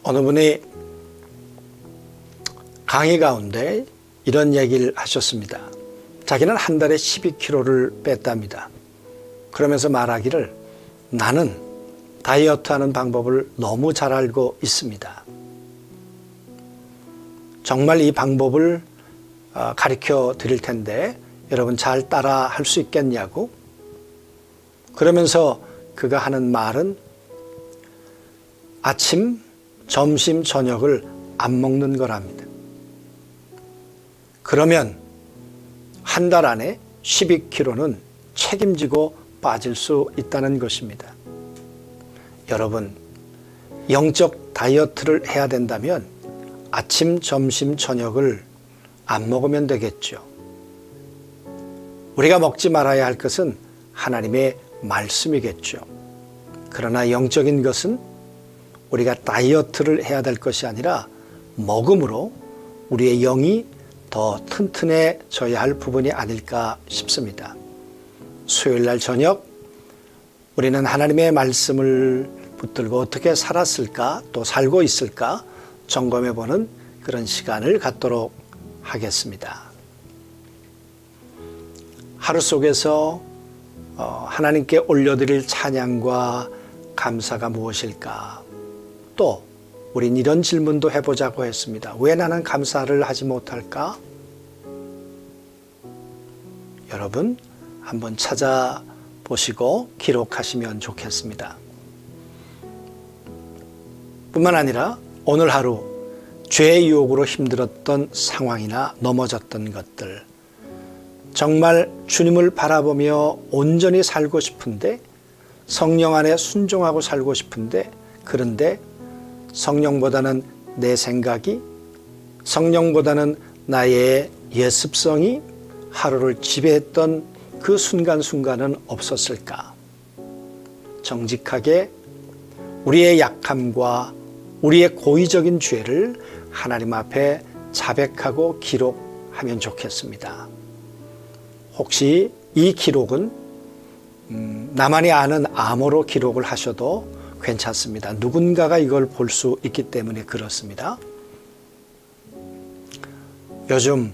어느 분이 강의 가운데 이런 얘기를 하셨습니다. 자기는 한 달에 12kg를 뺐답니다. 그러면서 말하기를 나는 다이어트하는 방법을 너무 잘 알고 있습니다. 정말 이 방법을 가르쳐 드릴 텐데 여러분 잘 따라 할 수 있겠냐고. 그러면서 그가 하는 말은 아침, 점심, 저녁을 안 먹는 거랍니다. 그러면 한 달 안에 12kg는 책임지고 빠질 수 있다는 것입니다. 여러분, 영적 다이어트를 해야 된다면 아침, 점심, 저녁을 안 먹으면 되겠죠. 우리가 먹지 말아야 할 것은 하나님의 말씀이겠죠. 그러나 영적인 것은 우리가 다이어트를 해야 될 것이 아니라 먹음으로 우리의 영이 더 튼튼해져야 할 부분이 아닐까 싶습니다. 수요일 날 저녁 우리는 하나님의 말씀을 붙들고 어떻게 살았을까, 또 살고 있을까 점검해보는 그런 시간을 갖도록 하겠습니다. 하루 속에서 하나님께 올려드릴 찬양과 감사가 무엇일까? 또 우린 이런 질문도 해보자고 했습니다. 왜 나는 감사를 하지 못할까? 여러분 한번 찾아보시고 기록하시면 좋겠습니다. 뿐만 아니라 오늘 하루 죄의 유혹으로 힘들었던 상황이나 넘어졌던 것들, 정말 주님을 바라보며 온전히 살고 싶은데 성령 안에 순종하고 살고 싶은데, 그런데 성령보다는 내 생각이, 성령보다는 나의 예습성이 하루를 지배했던 그 순간순간은 없었을까? 정직하게 우리의 약함과 우리의 고의적인 죄를 하나님 앞에 자백하고 기록하면 좋겠습니다. 혹시 이 기록은 나만이 아는 암호로 기록을 하셔도 괜찮습니다. 누군가가 이걸 볼 수 있기 때문에 그렇습니다. 요즘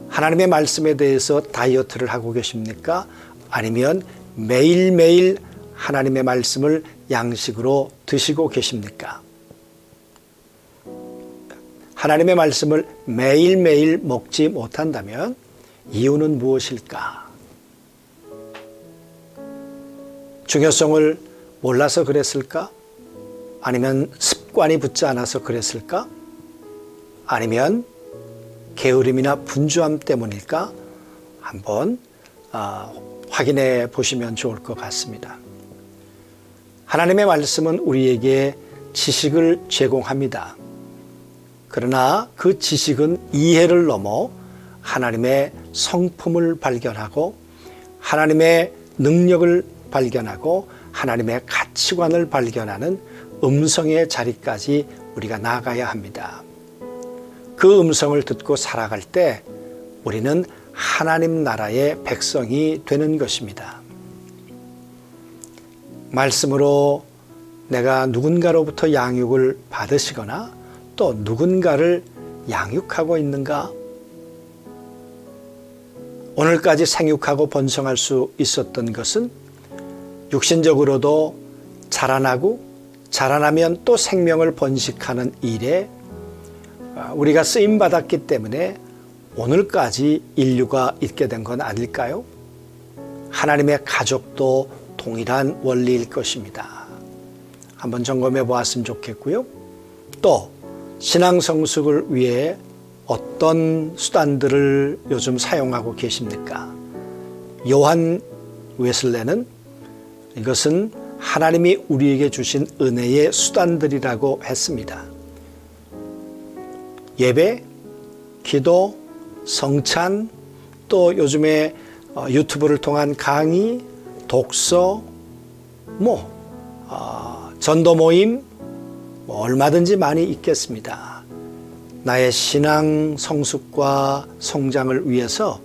하나님의 말씀에 대해서 다이어트를 하고 계십니까? 아니면 매일매일 하나님의 말씀을 양식으로 드시고 계십니까? 하나님의 말씀을 매일매일 먹지 못한다면 이유는 무엇일까? 중요성을 몰라서 그랬을까? 아니면 습관이 붙지 않아서 그랬을까? 아니면 게으름이나 분주함 때문일까? 한번 확인해 보시면 좋을 것 같습니다. 하나님의 말씀은 우리에게 지식을 제공합니다. 그러나 그 지식은 이해를 넘어 하나님의 성품을 발견하고 하나님의 능력을 발견하고 하나님의 가치관을 발견하는 음성의 자리까지 우리가 나가야 합니다. 그 음성을 듣고 살아갈 때 우리는 하나님 나라의 백성이 되는 것입니다. 말씀으로 내가 누군가로부터 양육을 받으시거나 또 누군가를 양육하고 있는가? 오늘까지 생육하고 번성할 수 있었던 것은 육신적으로도 자라나고 자라나면 또 생명을 번식하는 일에 우리가 쓰임받았기 때문에 오늘까지 인류가 있게 된 건 아닐까요? 하나님의 가족도 동일한 원리일 것입니다. 한번 점검해 보았으면 좋겠고요. 또 신앙 성숙을 위해 어떤 수단들을 요즘 사용하고 계십니까? 요한 웨슬레는 이것은 하나님이 우리에게 주신 은혜의 수단들이라고 했습니다. 예배, 기도, 성찬, 또 요즘에 유튜브를 통한 강의, 독서, 전도 모임, 얼마든지 많이 있겠습니다. 나의 신앙 성숙과 성장을 위해서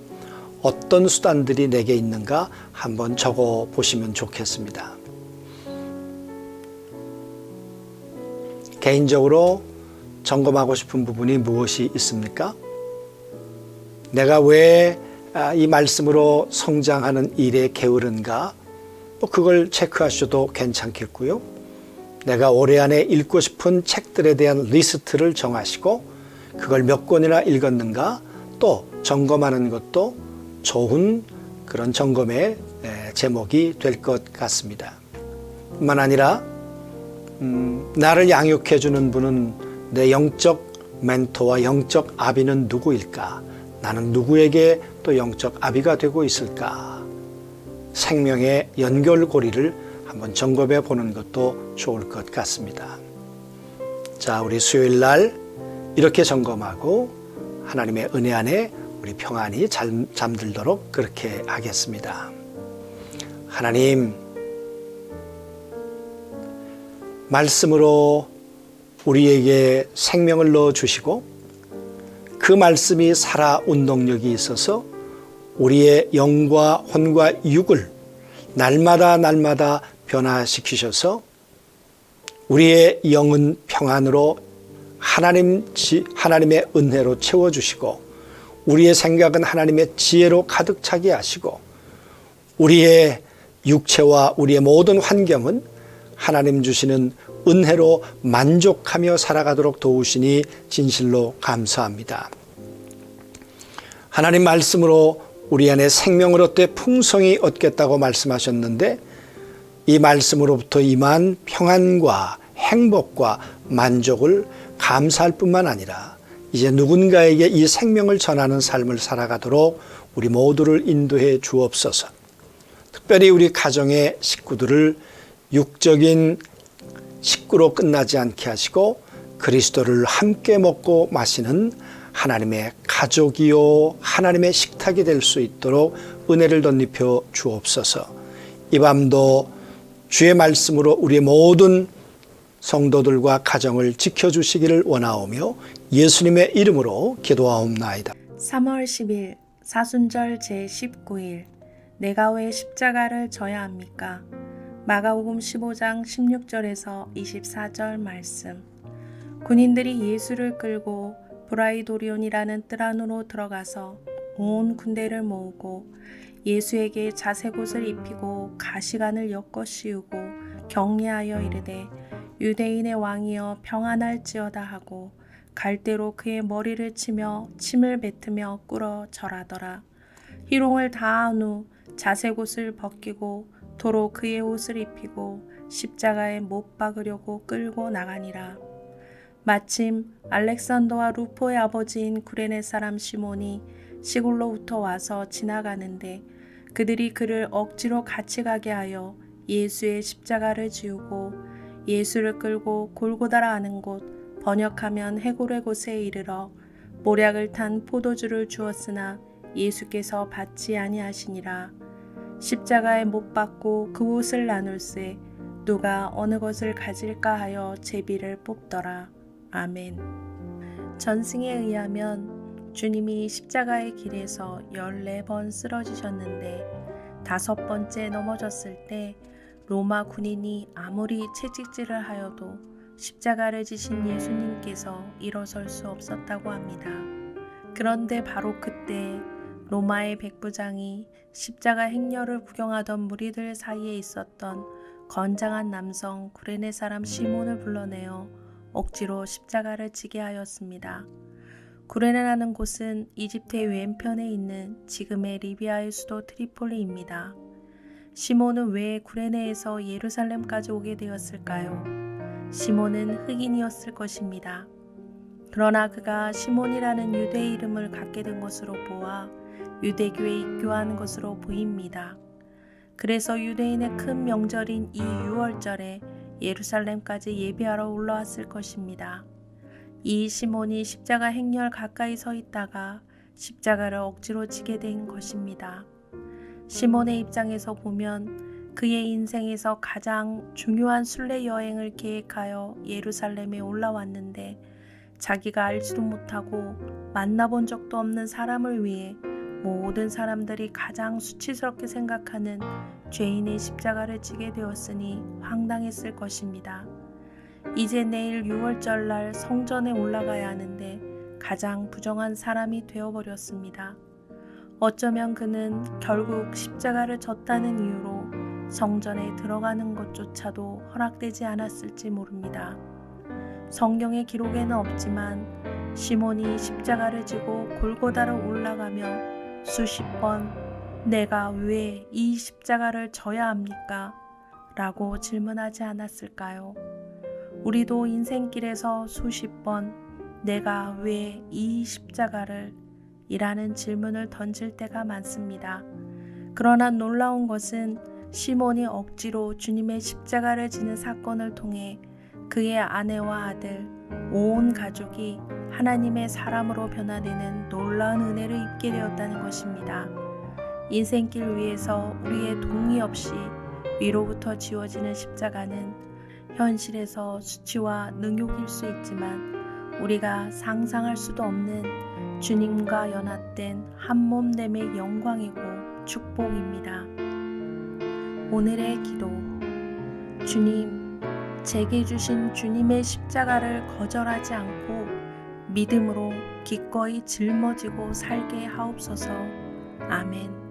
어떤 수단들이 내게 있는가 한번 적어 보시면 좋겠습니다. 개인적으로 점검하고 싶은 부분이 무엇이 있습니까? 내가 왜 이 말씀으로 성장하는 일에 게으른가? 그걸 체크하셔도 괜찮겠고요. 내가 올해 안에 읽고 싶은 책들에 대한 리스트를 정하시고 그걸 몇 권이나 읽었는가 또 점검하는 것도 좋은 그런 점검의 제목이 될 것 같습니다. 뿐만 아니라 나를 양육해 주는 분은 내 영적 멘토와 영적 아비는 누구일까? 나는 누구에게 또 영적 아비가 되고 있을까? 생명의 연결고리를 한번 점검해 보는 것도 좋을 것 같습니다. 자, 우리 수요일 날 이렇게 점검하고 하나님의 은혜 안에 우리 평안히 잠들도록 그렇게 하겠습니다. 하나님, 말씀으로 우리에게 생명을 넣어주시고 그 말씀이 살아 운동력이 있어서 우리의 영과 혼과 육을 날마다 변화시키셔서 우리의 영은 평안으로 하나님의 은혜로 채워주시고 우리의 생각은 하나님의 지혜로 가득 차게 하시고 우리의 육체와 우리의 모든 환경은 하나님 주시는 은혜로 만족하며 살아가도록 도우시니 진실로 감사합니다. 하나님 말씀으로 우리 안에 생명을 얻되 풍성히 얻겠다고 말씀하셨는데 이 말씀으로부터 임한 평안과 행복과 만족을 감사할 뿐만 아니라 이제 누군가에게 이 생명을 전하는 삶을 살아가도록 우리 모두를 인도해 주옵소서. 특별히 우리 가정의 식구들을 육적인 식구로 끝나지 않게 하시고 그리스도를 함께 먹고 마시는 하나님의 가족이요 하나님의 식탁이 될 수 있도록 은혜를 덧입혀 주옵소서. 이 밤도 주의 말씀으로 우리의 모든 성도들과 가정을 지켜주시기를 원하오며 예수님의 이름으로 기도하옵나이다. 3월 10일 사순절 제19일 내가 왜 십자가를 져야 합니까? 마가복음 15장 16절에서 24절 말씀. 군인들이 예수를 끌고 브라이도리온이라는 뜰 안으로 들어가서 온 군대를 모으고 예수에게 자색옷을 입히고 가시관을 엮어 씌우고 격려하여 이르되 유대인의 왕이여 평안할지어다 하고 갈대로 그의 머리를 치며 침을 뱉으며 꿇어 절하더라. 희롱을 다한 후 자색옷을 벗기고 도로 그의 옷을 입히고 십자가에 못 박으려고 끌고 나가니라. 마침 알렉산더와 루포의 아버지인 구레네 사람 시몬이 시골로부터 와서 지나가는데 그들이 그를 억지로 같이 가게 하여 예수의 십자가를 지우고 예수를 끌고 골고다라 하는 곳 번역하면 해골의 곳에 이르러 모략을 탄 포도주를 주었으나 예수께서 받지 아니하시니라. 십자가에 못 박고 그 옷을 나눌세 누가 어느 것을 가질까 하여 제비를 뽑더라. 아멘. 전승에 의하면 주님이 십자가의 길에서 14번 쓰러지셨는데 5번째 넘어졌을 때 로마 군인이 아무리 채찍질을 하여도 십자가를 지신 예수님께서 일어설 수 없었다고 합니다. 그런데 바로 그때 로마의 백부장이 십자가 행렬을 구경하던 무리들 사이에 있었던 건장한 남성 구레네 사람 시몬을 불러내어 억지로 십자가를 지게 하였습니다. 구레네라는 곳은 이집트의 왼편에 있는 지금의 리비아의 수도 트리폴리입니다. 시몬은 왜 구레네에서 예루살렘까지 오게 되었을까요? 시몬은 흑인이었을 것입니다. 그러나 그가 시몬이라는 유대 이름을 갖게 된 것으로 보아 유대교에 입교한 것으로 보입니다. 그래서 유대인의 큰 명절인 이 유월절에 예루살렘까지 예배하러 올라왔을 것입니다. 이 시몬이 십자가 행렬 가까이 서 있다가 십자가를 억지로 지게 된 것입니다. 시몬의 입장에서 보면 그의 인생에서 가장 중요한 순례 여행을 계획하여 예루살렘에 올라왔는데 자기가 알지도 못하고 만나본 적도 없는 사람을 위해 모든 사람들이 가장 수치스럽게 생각하는 죄인의 십자가를 지게 되었으니 황당했을 것입니다. 이제 내일 6월절 날 성전에 올라가야 하는데 가장 부정한 사람이 되어버렸습니다. 어쩌면 그는 결국 십자가를 졌다는 이유로 성전에 들어가는 것조차도 허락되지 않았을지 모릅니다. 성경의 기록에는 없지만 시몬이 십자가를 지고 골고다로 올라가며 수십 번 내가 왜 이 십자가를 져야 합니까? 라고 질문하지 않았을까요? 우리도 인생길에서 수십 번 내가 왜 이 십자가를 이라는 질문을 던질 때가 많습니다. 그러나 놀라운 것은 시몬이 억지로 주님의 십자가를 지는 사건을 통해 그의 아내와 아들, 온 가족이 하나님의 사람으로 변화되는 놀라운 은혜를 입게 되었다는 것입니다. 인생길 위에서 우리의 동의 없이 위로부터 지워지는 십자가는 현실에서 수치와 능욕일 수 있지만 우리가 상상할 수도 없는 주님과 연합된 한몸됨의 영광이고 축복입니다. 오늘의 기도. 주님, 제게 주신 주님의 십자가를 거절하지 않고 믿음으로 기꺼이 짊어지고 살게 하옵소서. 아멘.